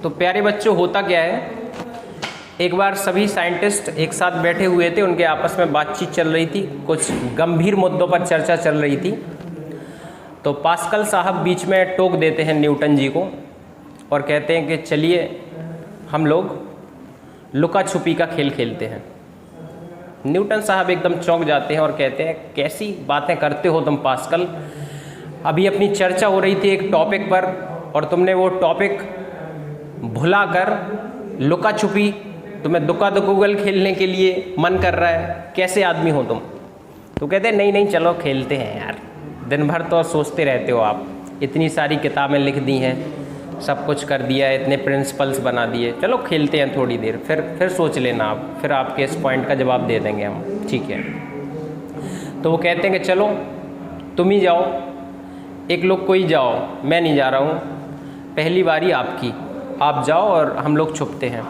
तो प्यारे बच्चों, होता क्या है, एक बार सभी साइंटिस्ट एक साथ बैठे हुए थे, उनके आपस में बातचीत चल रही थी, कुछ गंभीर मुद्दों पर चर्चा चल रही थी। तो पास्कल साहब बीच में टोक देते हैं न्यूटन जी को और कहते हैं कि चलिए हम लोग लुका छुपी का खेल खेलते हैं। न्यूटन साहब एकदम चौंक जाते हैं और कहते हैं, कैसी बातें करते हो तुम पास्कल, अभी अपनी चर्चा हो रही थी एक टॉपिक पर और तुमने वो टॉपिक भुलाकर लुका छुपी, तुम्हें दुका दुकुगल खेलने के लिए मन कर रहा है, कैसे आदमी हो तुम। तो कहते हैं नहीं नहीं चलो खेलते हैं यार, दिन भर तो सोचते रहते हो आप, इतनी सारी किताबें लिख दी हैं, सब कुछ कर दिया है, इतने प्रिंसिपल्स बना दिए, चलो खेलते हैं थोड़ी देर, फिर सोच लेना आप, फिर आपके इस पॉइंट का जवाब दे देंगे हम, ठीक है। तो वो कहते हैं कि चलो तुम ही जाओ, एक लोग कोई जाओ, मैं नहीं जा रहा हूँ, पहली बारी आपकी, आप जाओ और हम लोग छुपते हैं।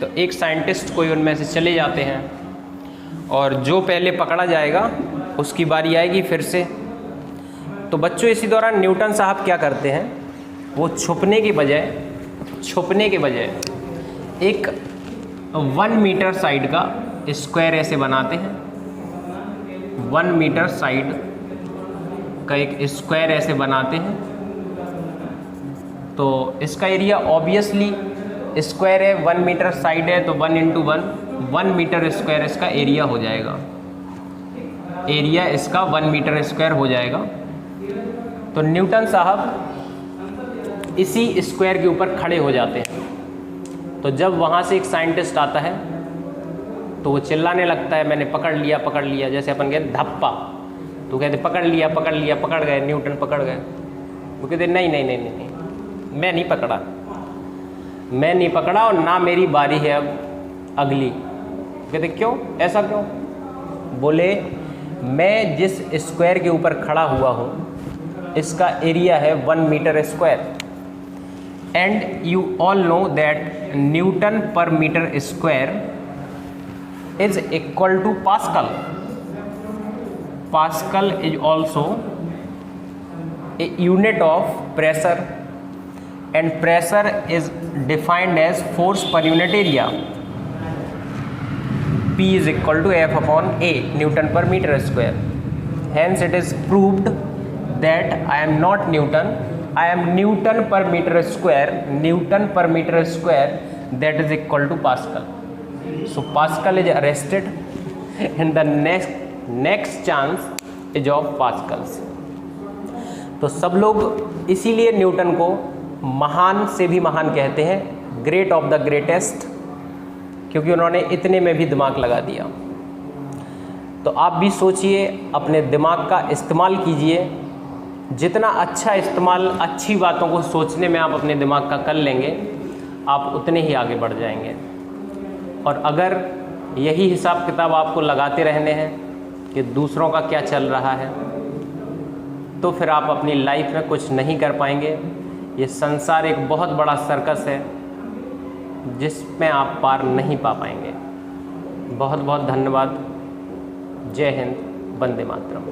तो एक साइंटिस्ट कोई उनमें से चले जाते हैं और जो पहले पकड़ा जाएगा उसकी बारी आएगी फिर से। तो बच्चों, इसी दौरान न्यूटन साहब क्या करते हैं, वो छुपने के बजाय एक 1 मीटर साइड का स्क्वायर ऐसे बनाते हैं, 1 मीटर साइड का एक स्क्वायर ऐसे बनाते हैं। तो इसका एरिया ऑब्वियसली स्क्वायर है, 1 मीटर साइड है तो 1 × 1 मीटर स्क्वायर इसका एरिया हो जाएगा, एरिया इसका 1 मीटर स्क्वायर हो जाएगा। तो न्यूटन साहब इसी स्क्वायर के ऊपर खड़े हो जाते हैं। तो जब वहाँ से एक साइंटिस्ट आता है तो वो चिल्लाने लगता है, मैंने पकड़ लिया, जैसे अपन कहते धप्पा, तो कहते पकड़ लिया, पकड़ गए, न्यूटन पकड़ गए। वो कहते नहीं, मैं नहीं पकड़ा और ना मेरी बारी है अब अगली। कहते क्यों, ऐसा क्यों? बोले मैं जिस स्क्वायर के ऊपर खड़ा हुआ हूँ इसका एरिया है 1 metre square, and you all know that newton per metre square is equal to pascal. Pascal is also a unit of pressure and pressure is defined as force per unit area. P is equal to F upon A, Newton per meter square. Hence it is proved that I am not Newton, I am Newton per meter square, that is equal to Pascal. So Pascal is arrested and the next chance is of Pascal's. तो सब लोग इसीलिए Newton को महान से भी महान कहते हैं, ग्रेट ऑफ द ग्रेटेस्ट, क्योंकि उन्होंने इतने में भी दिमाग लगा दिया। तो आप भी सोचिए, अपने दिमाग का इस्तेमाल कीजिए, जितना अच्छा इस्तेमाल अच्छी बातों को सोचने में आप अपने दिमाग का कर लेंगे, आप उतने ही आगे बढ़ जाएंगे। और अगर यही हिसाब किताब आपको लगाते रहने हैं कि दूसरों का क्या चल रहा है, तो फिर आप अपनी लाइफ में कुछ नहीं कर पाएंगे। ये संसार एक बहुत बड़ा सर्कस है जिसमें आप पार नहीं पा पाएंगे। बहुत बहुत धन्यवाद। जय हिंद, वंदे मातरम।